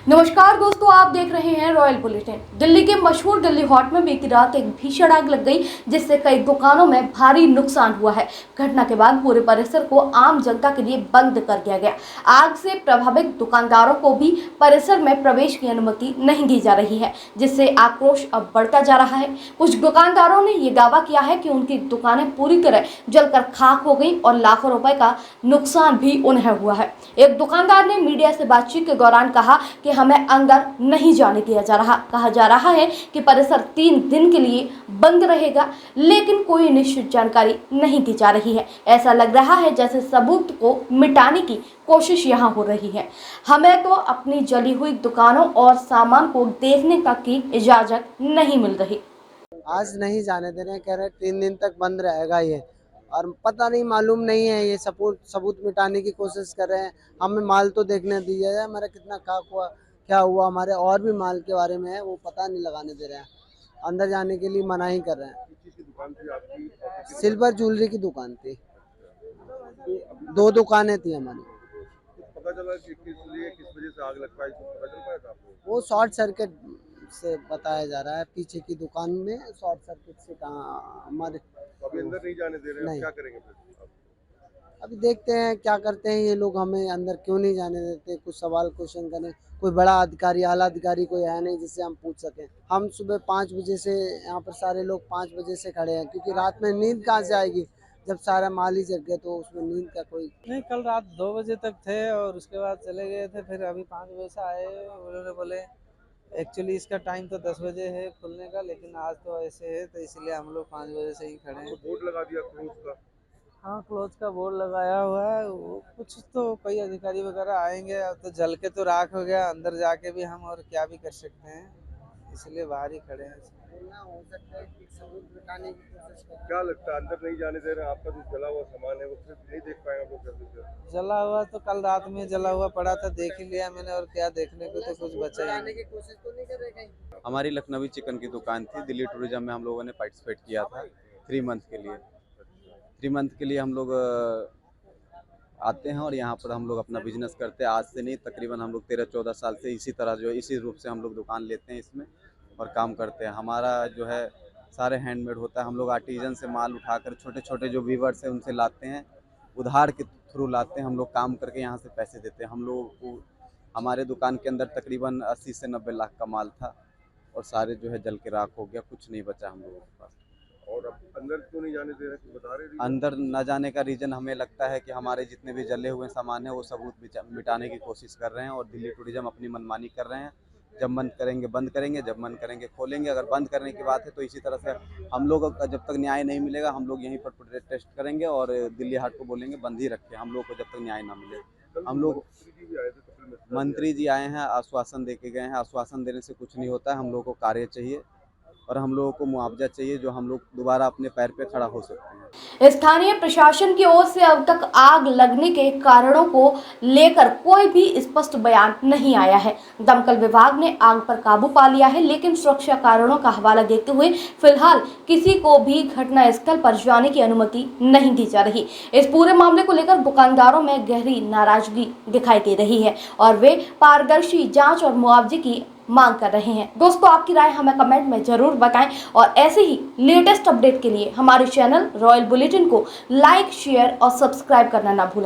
नमस्कार दोस्तों, आप देख रहे हैं रॉयल बुलेटिन। दिल्ली के मशहूर दिल्ली हाट में बीती रात एक भीषण आग लग गई, जिससे कई दुकानों में भारी नुकसान हुआ है। घटना के बाद पूरे परिसर को आम जनता के लिए बंद कर दिया गया। आग से प्रभावित दुकानदारों को भी परिसर में प्रवेश की अनुमति नहीं दी जा रही है, जिससे आक्रोश अब बढ़ता जा रहा है। कुछ दुकानदारों ने ये दावा किया है कि उनकी दुकानें पूरी तरह जलकर खाक हो गई और लाखों रुपए का नुकसान भी उन्हें हुआ है। एक दुकानदार ने मीडिया से बातचीत के दौरान कहा कि हमें अंदर नहीं जाने दिया जा रहा। कहा जा रहा है कि परिसर 3 दिन के लिए बंद रहेगा, लेकिन कोई निश्चित जानकारी नहीं दी जा रही है। ऐसा लग रहा है जैसे सबूत को मिटाने की कोशिश यहाँ हो रही है। हमें तो अपनी जली हुई दुकानों और सामान को देखने तक की इजाजत नहीं मिल रही। आज नहीं जाने दे रहे हैं, कह रहे 3 दिन तक बंद रहेगा ये। और पता नहीं, मालूम नहीं है, ये सबूत मिटाने की कोशिश कर रहे हैं। हमें माल तो देखने दिया जाए, हमारा कितना खाक हुआ, क्या हुआ, हमारे और भी माल के बारे में है, वो पता नहीं लगाने दे रहे हैं। अंदर जाने के लिए मना ही कर रहे हैं। किस चीज़ की दुकान थी आपकी? सिल्वर ज्वेलरी की दुकान थी, 2 दुकानें थी हमारी। कुछ पता चला कि किस वजह से आग लग पाई, कुछ पता चल पाया था आपको? वो शॉर्ट सर्किट से बताया जा रहा है। पीछे की दुकान में शॉर्ट सर्किट से कहाँ हमारे। तो अभी अंदर नहीं जाने दे रहे हैं, नहीं। क्या करेंगे फिर आप? अभी देखते हैं क्या करते हैं ये लोग, हमें अंदर क्यों नहीं जाने देते। कुछ सवाल क्वेश्चन करें, कोई बड़ा अधिकारी, आला अधिकारी कोई है नहीं जिससे हम पूछ सकें। हम सुबह 5 बजे से यहाँ पर सारे लोग 5 बजे से खड़े हैं, क्योंकि रात में नींद कहाँ से आएगी जब सारा माल ही जग गया, तो उसमें नींद का कोई नहीं। कल रात 2 बजे तक थे और उसके बाद चले गए थे। फिर अभी 5 बजे से आए। उन्होंने बोले एक्चुअली इसका टाइम तो 10 बजे है खुलने का, लेकिन आज तो ऐसे है, तो इसलिए हम लोग 5 बजे से ही खड़े हैं। तो बोर्ड लगा दिया क्लोज का? हाँ, क्लोज का बोर्ड लगाया हुआ है। वो कुछ तो कोई अधिकारी वगैरह आएंगे। अब तो जल के तो राख हो गया, अंदर जाके भी हम और क्या भी कर सकते हैं, इसलिए बाहर ही खड़े हैं। हो सकता है कि सबूत मिटाने की कोशिश करें। क्या लगता है अंदर नहीं जाने दे रहे हैं? आपका जो जला हुआ सामान है वो फिर नहीं देख पाएंगे आप लोग जल्दी से? जला हुआ तो कल रात में जला हुआ पड़ा था, देख ही लिया मैंने, और क्या देखने को तो कुछ बचा ही नहीं। की कोशिश तो नहीं कर रहे कहीं? हमारी लखनवी चिकन की दुकान थी। दिल्ली टूरिज्म में हम लोगों ने पार्टिसिपेट किया था 3 मंथ के लिए। 3 मंथ के लिए हम लोग आते हैं और यहाँ पर हम लोग अपना बिजनेस करते हैं। आज से नहीं, तकरीबन हम लोग 13-14 साल से इसी तरह जो है इसी रूप से हम लोग दुकान लेते हैं इसमें और काम करते हैं। हमारा जो है सारे हैंडमेड होता है। हम लोग आर्टिजन से माल उठाकर छोटे छोटे जो वीवर्स हैं उनसे लाते हैं, उधार के थ्रू लाते हैं। हम लोग काम करके यहाँ से पैसे देते हैं। हम लोगों को हमारे दुकान के अंदर तकरीबन 80 से 90 लाख का माल था और सारे जो है जल के राख हो गया, कुछ नहीं बचा हम लोगों के पास। और अब अंदर क्यों नहीं जाने दे रहे, कुछ बता रहे हैं? अंदर न जाने का रीज़न हमें लगता है कि हमारे जितने भी जले हुए सामान हैं वो सबूत मिटाने की कोशिश कर रहे हैं और दिल्ली टूरिज्म अपनी मनमानी कर रहे हैं। जब मन करेंगे बंद करेंगे, जब मन करेंगे खोलेंगे। अगर बंद करने की बात है तो इसी तरह से हम लोग का जब तक न्याय नहीं मिलेगा हम लोग यहीं पर प्रोटेस्ट करेंगे और दिल्ली हाट को बोलेंगे बंद ही रखें हम लोग को जब तक न्याय ना मिले। हम लोग मंत्री जी भी आए थे, कपिल मिश्रा जी मंत्री जी आए हैं, आश्वासन दे के गए हैं। आश्वासन देने से कुछ नहीं होता है। हम लोगों को कार्य चाहिए और हम लोगों को मुआवजा चाहिए, जो हम लोग दोबारा अपने पैर पे खड़ा हो सकते हैं। स्थानीय प्रशासन की ओर से अब तक आग लगने के कारणों को लेकर कोई भी स्पष्ट बयान नहीं आया है। दमकल विभाग ने आग पर काबू पा लिया है, लेकिन सुरक्षा कारणों का हवाला देते हुए फिलहाल किसी को भी घटनास्थल पर जाने की अनुमति नहीं दी जा रही। इस पूरे मामले को लेकर दुकानदारों में गहरी नाराजगी दिखाई दे रही है और वे पारदर्शी जांच और मुआवजे की मांग कर रहे हैं। दोस्तों, आपकी राय हमें कमेंट में जरूर बताएं और ऐसे ही लेटेस्ट अपडेट के लिए हमारे चैनल रॉयल बुलेटिन को लाइक, शेयर और सब्सक्राइब करना ना भूलें।